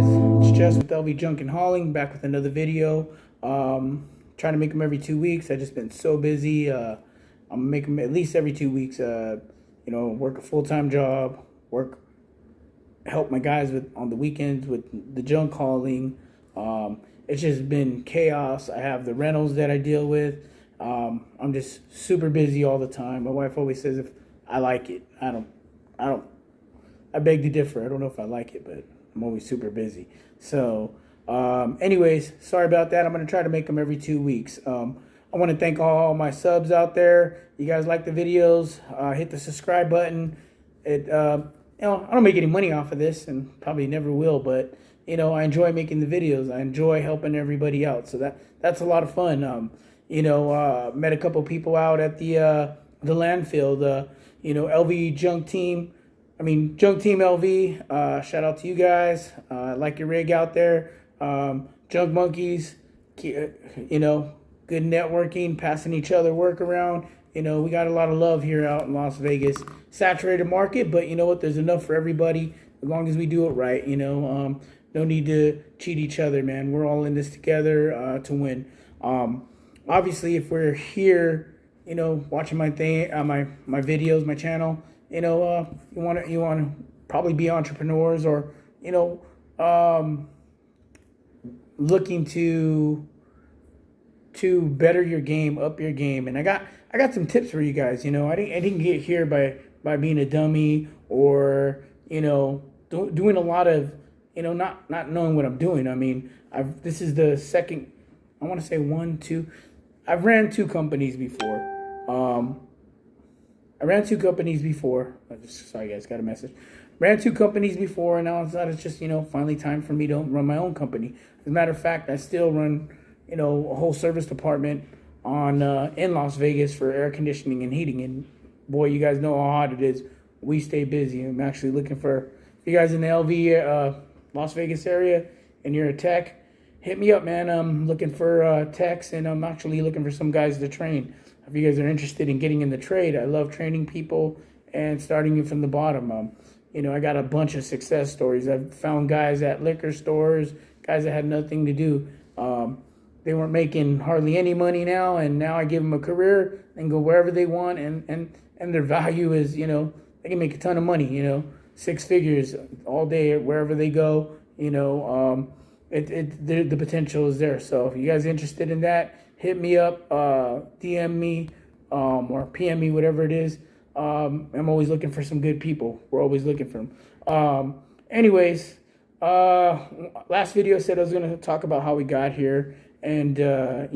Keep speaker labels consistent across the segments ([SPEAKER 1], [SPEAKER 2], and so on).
[SPEAKER 1] guys? It's Jess with LV Junk and Hauling, back with another video. Trying to make them every 2 weeks. I've just been so busy. I'm making them at least every 2 weeks. Work a full-time job, help my guys on the weekends with the junk hauling. It's just been chaos. I have the rentals that I deal with. I'm just super busy all the time. My wife always says if I like it. I beg to differ. I don't know if I like it, but I'm always super busy. So, anyways, sorry about that. I'm going to try to make them every 2 weeks. I want to thank all my subs out there. You guys like the videos, hit the subscribe button. I don't make any money off of this and probably never will, but, I enjoy making the videos. I enjoy helping everybody out. So that's a lot of fun. Met a couple people out at the landfill, the, LV Junk Team. Junk Team LV, shout out to you guys. Like your rig out there. Junk Monkeys, good networking, passing each other work around. We got a lot of love here out in Las Vegas. Saturated market, but you know what? There's enough for everybody as long as we do it right. No need to cheat each other, man. We're all in this together to win. Obviously, if we're here, watching my thing, my videos, my channel. You want to probably be entrepreneurs or looking to better your game, up your game. And I got some tips for you guys. I didn't get here by being a dummy or doing a lot of not knowing what I'm doing. This is the second, I want to say 1, 2. I've ran 2 companies before. I ran 2 companies before. Sorry, guys, got a message. Ran 2 companies before, and now it's just, finally time for me to run my own company. As a matter of fact, I still run, a whole service department in Las Vegas for air conditioning and heating. And, boy, you guys know how hot it is. We stay busy. I'm actually looking for, if you guys in the LV, Las Vegas area, and you're a tech, hit me up, man. I'm looking for techs, and I'm actually looking for some guys to train. If you guys are interested in getting in the trade, I love training people and starting you from the bottom. I got a bunch of success stories. I've found guys at liquor stores, guys that had nothing to do. They weren't making hardly any money now, and now I give them a career and go wherever they want, and their value is, they can make a ton of money, 6 figures all day wherever they go. The potential is there. So if you guys are interested in that, hit me up, DM me, or PM me, whatever it is. I'm always looking for some good people. We're always looking for them. Anyways, last video I said I was going to talk about how we got here and, how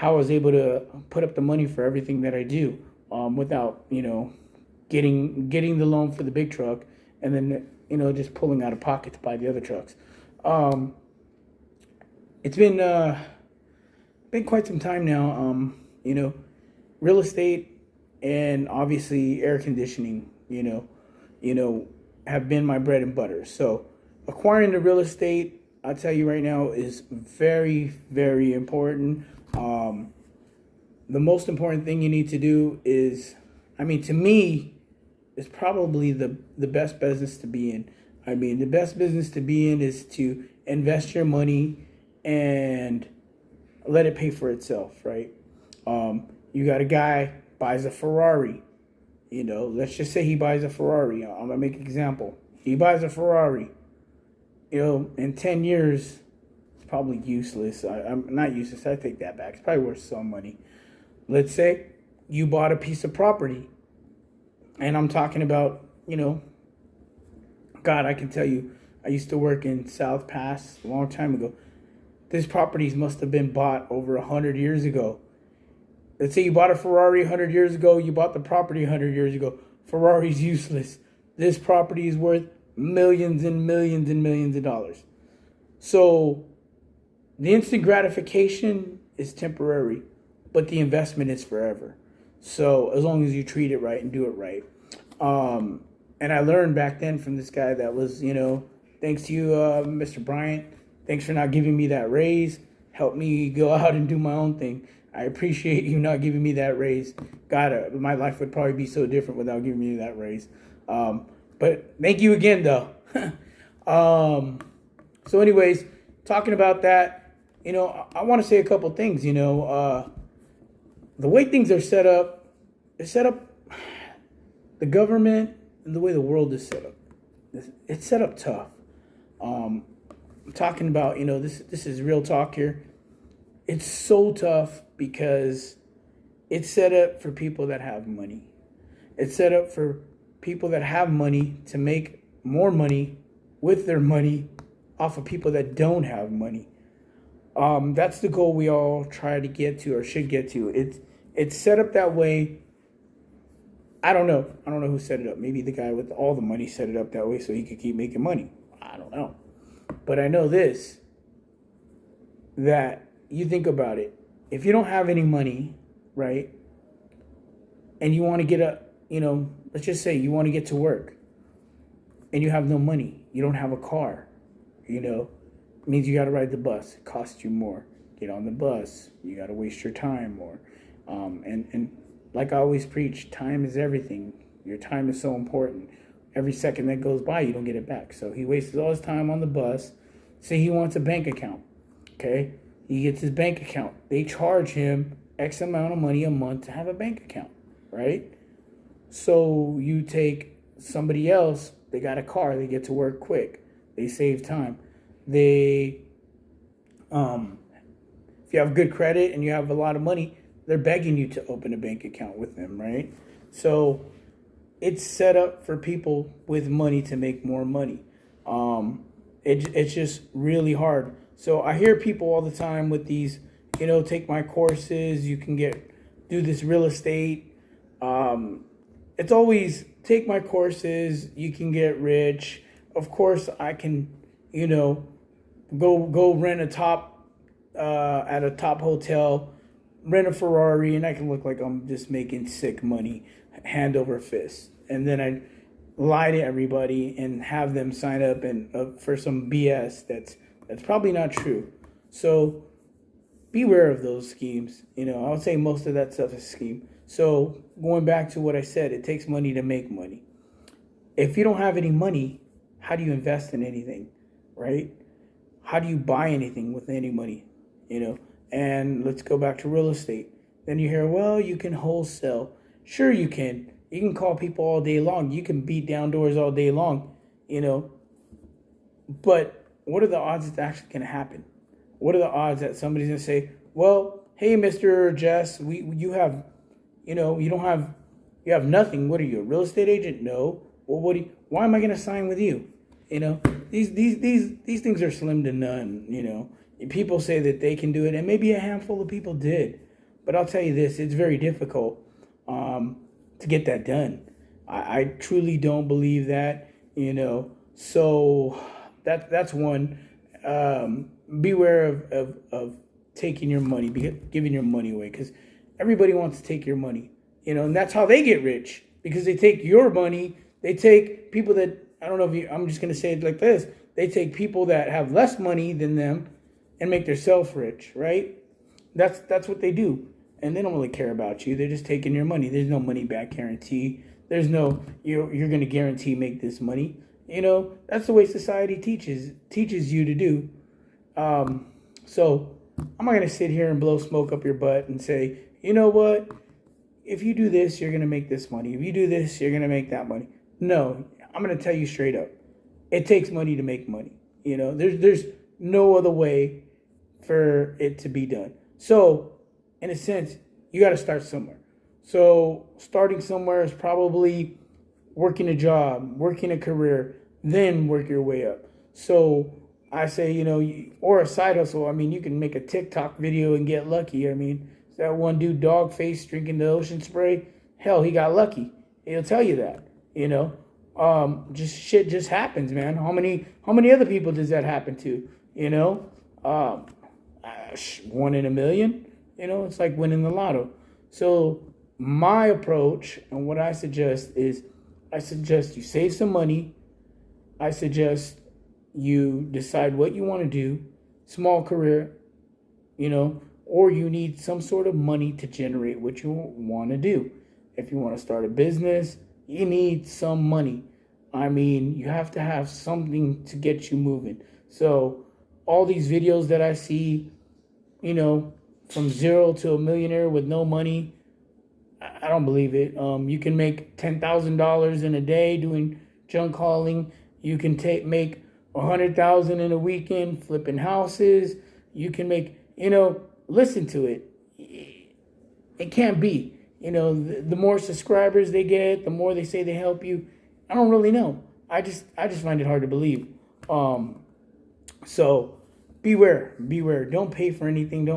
[SPEAKER 1] I was able to put up the money for everything that I do without, getting the loan for the big truck and then, just pulling out of pocket to buy the other trucks. It's been quite some time now. Real estate and obviously air conditioning, have been my bread and butter. So acquiring the real estate, I'll tell you right now, is very, very important. The most important thing you need to do is, to me, is probably the best business to be in. The best business to be in is to invest your money and let it pay for itself, right? You got a guy buys a Ferrari, let's just say he buys a Ferrari. I'm gonna make an example. He buys a Ferrari, in 10 years, it's probably useless. I'm not useless. I take that back. It's probably worth some money. Let's say you bought a piece of property, and I'm talking about, God, I can tell you, I used to work in South Pass a long time ago. This properties must have been bought over 100 years ago. Let's say you bought a Ferrari 100 years ago. You bought the property 100 years ago. Ferrari's useless. This property is worth millions and millions and millions of dollars. So the instant gratification is temporary, but the investment is forever. So as long as you treat it right and do it right. And I learned back then from this guy that was, thanks to you, Mr. Bryant. Thanks for not giving me that raise. Help me go out and do my own thing. I appreciate you not giving me that raise. God, my life would probably be so different without giving me that raise. But thank you again, though. So, anyways, talking about that, I want to say a couple things. The way things are set up, the government and the way the world is set up. It's set up tough. I'm talking about, this is real talk here. It's so tough because it's set up for people that have money. It's set up for people that have money to make more money with their money off of people that don't have money. That's the goal we all try to get to or should get to. It's set up that way. I don't know who set it up. Maybe the guy with all the money set it up that way so he could keep making money. I don't know. But I know this, that you think about it. If you don't have any money, right, and you want to get let's just say you want to get to work and you have no money, you don't have a car, it means you got to ride the bus. It costs you more. Get on the bus. You got to waste your time more. And like I always preach, time is everything. Your time is so important. Every second that goes by, you don't get it back. So he wastes all his time on the bus. Say he wants a bank account. Okay? He gets his bank account. They charge him X amount of money a month to have a bank account. Right? So you take somebody else, they got a car, they get to work quick. They save time. If you have good credit and you have a lot of money, they're begging you to open a bank account with them, right? So it's set up for people with money to make more money. It's just really hard. So I hear people all the time with these, take my courses, you can do this real estate. It's always take my courses, you can get rich. Of course, I can, go rent at a top hotel, rent a Ferrari, and I can look like I'm just making sick money, hand over fist. And then I lie to everybody and have them sign up for some BS that's probably not true. So beware of those schemes. I would say most of that stuff is a scheme. So going back to what I said, it takes money to make money. If you don't have any money, how do you invest in anything, right? How do you buy anything with any money, And let's go back to real estate. Then you hear, well, you can wholesale. Sure you can. You can call people all day long. You can beat down doors all day long, But what are the odds it's actually going to happen? What are the odds that somebody's going to say, well, hey, Mr. Jess, you have, you have nothing. What are you, a real estate agent? No. Well, why am I going to sign with you? These things are slim to none, People say that they can do it, and maybe a handful of people did. But I'll tell you this, it's very difficult to get that done. I truly don't believe that, So that's one. Beware of taking your money, giving your money away, because everybody wants to take your money, and that's how they get rich, because they take your money. They take people that, I don't know I'm just going to say it like this. They take people that have less money than them and make themselves rich, right? That's what they do. And they don't really care about you. They're just taking your money. There's no money back guarantee. There's no, you're going to guarantee make this money. That's the way society teaches you to do. So I'm not going to sit here and blow smoke up your butt and say, you know what? If you do this, you're going to make this money. If you do this, you're going to make that money. No, I'm going to tell you straight up. It takes money to make money. There's no other way for it to be done. So, in a sense, you got to start somewhere. So, starting somewhere is probably working a job, working a career, then work your way up. So, I say, or a side hustle. You can make a TikTok video and get lucky. That one dude, dog face, drinking the ocean spray. Hell, he got lucky. He'll tell you that. Just shit just happens, man. How many other people does that happen to? 1 in a million. It's like winning the lotto. So my approach and what I suggest is, you save some money. I suggest you decide what you want to do, small career, or you need some sort of money to generate what you want to do. If you want to start a business, you need some money. I mean, you have to have something to get you moving. So all these videos that I see, you know, from zero to a millionaire with no money, I don't believe it. You can make $10,000 in a day doing junk hauling. You can make 100,000 in a weekend flipping houses. You can make, listen to it. It can't be. The more subscribers they get, the more they say they help you. I don't really know. I just find it hard to believe. So beware. Don't pay for anything.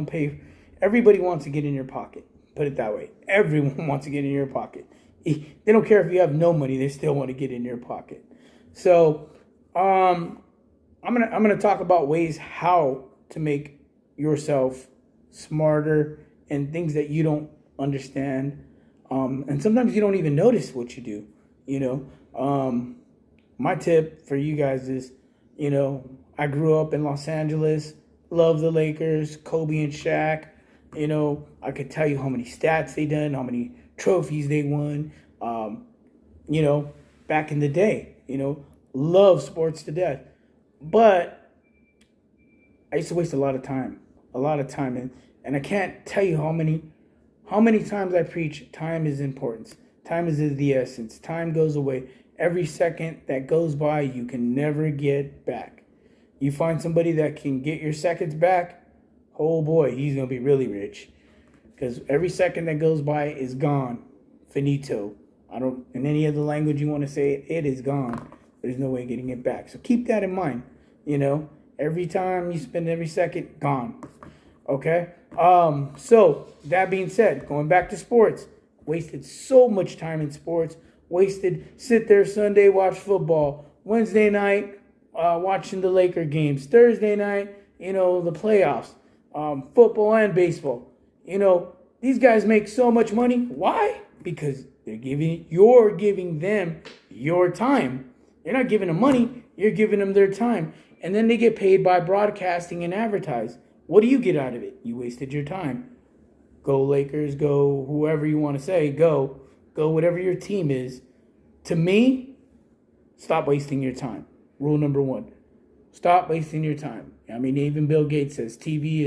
[SPEAKER 1] Everybody wants to get in your pocket. Put it that way. Everyone wants to get in your pocket. They don't care if you have no money. They still want to get in your pocket. So I'm gonna talk about ways how to make yourself smarter and things that you don't understand. And sometimes you don't even notice what you do. My tip for you guys is, I grew up in Los Angeles, love the Lakers, Kobe and Shaq. I could tell you how many stats they done, how many trophies they won. Back in the day, love sports to death. But I used to waste a lot of time. And I can't tell you how many times I preach time is importance. Time is the essence. Time goes away. Every second that goes by, you can never get back. You find somebody that can get your seconds back, oh boy, he's going to be really rich. Because every second that goes by is gone. Finito. In any other language you want to say it, it is gone. There's no way getting it back. So keep that in mind. Every time you spend every second, gone. Okay? So that being said, going back to sports, wasted so much time in sports. Sit there Sunday, watch football. Wednesday night, watching the Laker games. Thursday night, the playoffs. Football and baseball. These guys make so much money. Why? Because you're giving them your time. You're not giving them money. You're giving them their time. And then they get paid by broadcasting and advertise. What do you get out of it? You wasted your time. Go Lakers, go whoever you want to say, go whatever your team is. To me, stop wasting your time. Rule number 1. Stop wasting your time. I mean, even Bill Gates says TV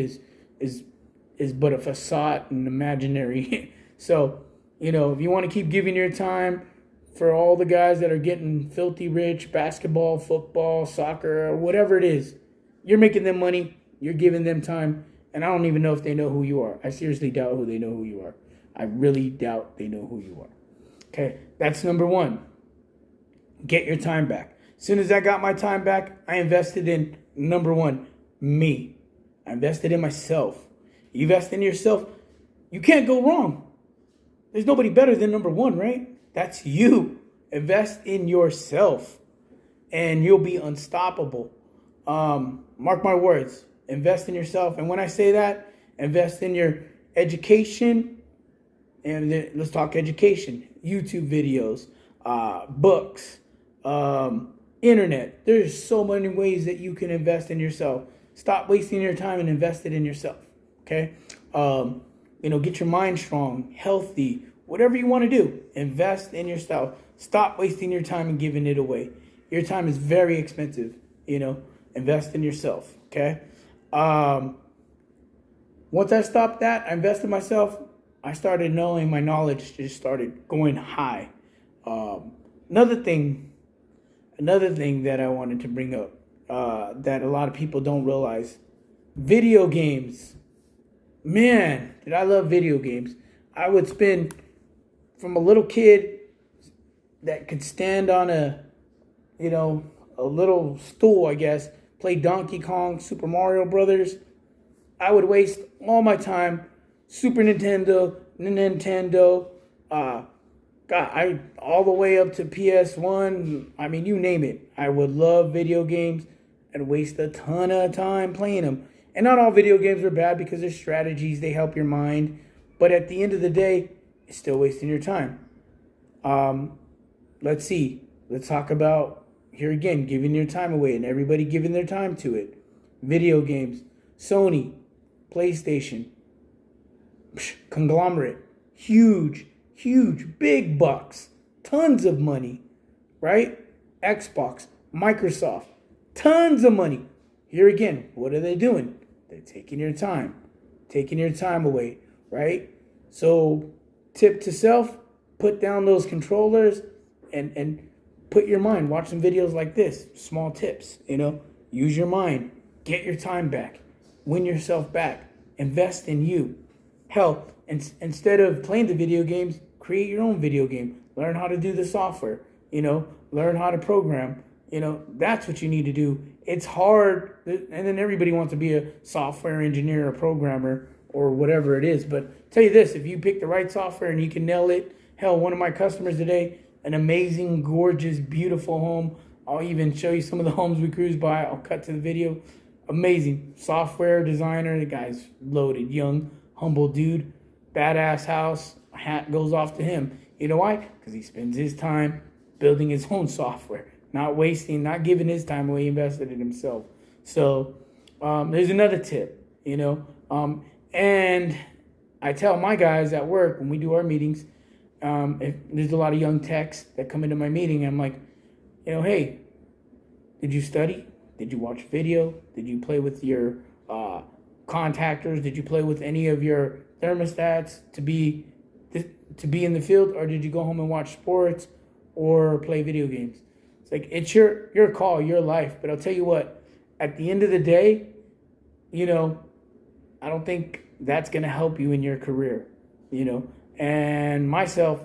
[SPEAKER 1] is but a facade and imaginary. So, if you want to keep giving your time for all the guys that are getting filthy rich, basketball, football, soccer, whatever it is, you're making them money, you're giving them time, and I don't even know if they know who you are. I seriously doubt they know who you are. I really doubt they know who you are. Okay, that's number 1. Get your time back. As soon as I got my time back, I invested in, number 1, me. I invested in myself. You invest in yourself, you can't go wrong. There's nobody better than number 1, right? That's you. Invest in yourself, and you'll be unstoppable. Mark my words. Invest in yourself. And when I say that, invest in your education. And let's talk education. YouTube videos, books, internet. There's so many ways that you can invest in yourself. Stop wasting your time and invest it in yourself. Okay? Get your mind strong, healthy, whatever you want to do. Invest in yourself. Stop wasting your time and giving it away. Your time is very expensive. Invest in yourself. Okay? Once I stopped that, I invested in myself. I started knowing my knowledge just started going high. Another thing that I wanted to bring up that a lot of people don't realize, video games. Man, did I love video games. I would spend, from a little kid that could stand on a little stool, I guess, play Donkey Kong, Super Mario Brothers. I would waste all my time. Super Nintendo, all the way up to PS1. I mean, you name it. I would love video games and waste a ton of time playing them. And not all video games are bad because there's strategies. They help your mind. But at the end of the day, it's still wasting your time. Let's see. Let's talk about, here again, giving your time away and everybody giving their time to it. Video games. Sony. PlayStation. Conglomerate. Huge, big bucks. Tons of money. Right? Xbox, Microsoft, tons of money. Here again, what are they doing? They're taking your time away, right? So, tip to self, put down those controllers and put your mind. Watch some videos like this, small tips, use your mind, get your time back, win yourself back, invest in you. Hell, instead of playing the video games, create your own video game. Learn how to do the software, learn how to program. That's what you need to do. It's hard, and then everybody wants to be a software engineer or programmer or whatever it is. But tell you this, if you pick the right software and you can nail it, hell, one of my customers today, an amazing, gorgeous, beautiful home. I'll even show you some of the homes we cruise by. I'll cut to the video. Amazing software designer. The guy's loaded, young, humble dude, badass house. Hat goes off to him. You know why? Because he spends his time building his own software, not wasting, not giving his time away, invested in himself. So there's another tip, and I tell my guys at work when we do our meetings, if there's a lot of young techs that come into my meeting, I'm like, hey, did you study? Did you watch video? Did you play with your contactors? Did you play with any of your thermostats to be in the field, or did you go home and watch sports or play video games? It's like, it's your call, your life. But I'll tell you what, at the end of the day, I don't think that's going to help you in your career, and myself,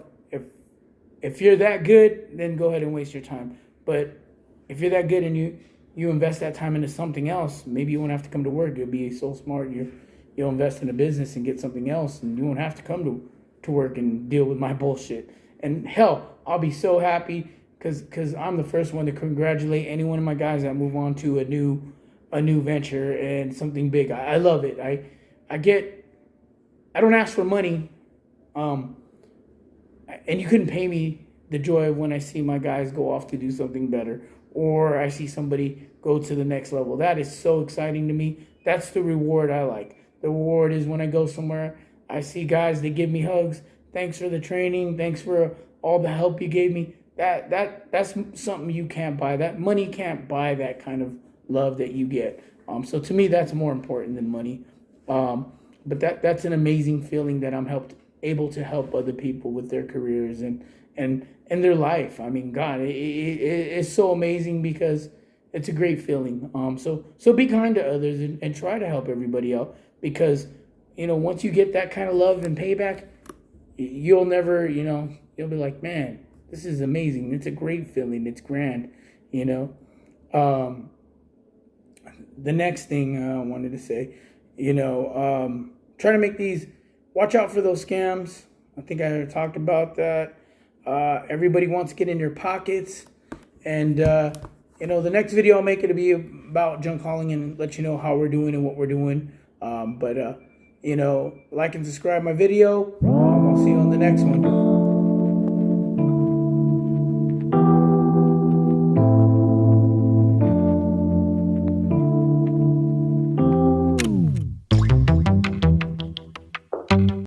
[SPEAKER 1] if you're that good, then go ahead and waste your time. But if you're that good and you invest that time into something else, maybe you won't have to come to work. You'll be so smart, you'll invest in a business and get something else, and you won't have to come to work and deal with my bullshit. And hell, I'll be so happy because I'm the first one to congratulate any one of my guys that move on to a new venture and something big. I love it. I don't ask for money, and you couldn't pay me the joy of when I see my guys go off to do something better, or I see somebody go to the next level. That is so exciting to me. That's the reward I like. The reward is when I go somewhere, I see guys, they give me hugs. Thanks for the training. Thanks for all the help you gave me. That's something you can't buy. That money can't buy that kind of love that you get. So to me, that's more important than money. But that's an amazing feeling that I'm able to help other people with their careers and their life. I mean, God, it's so amazing because it's a great feeling. So be kind to others and try to help everybody out, because once you get that kind of love and payback, you'll never, you'll be like, man, this is amazing. It's a great feeling. It's grand, The next thing I wanted to say, try to make these, watch out for those scams. I think I talked about that. Everybody wants to get in your pockets. And, the next video I'll make, it'll be about junk hauling and let you know how we're doing and what we're doing. Like and subscribe my video. I'll see you on the next one.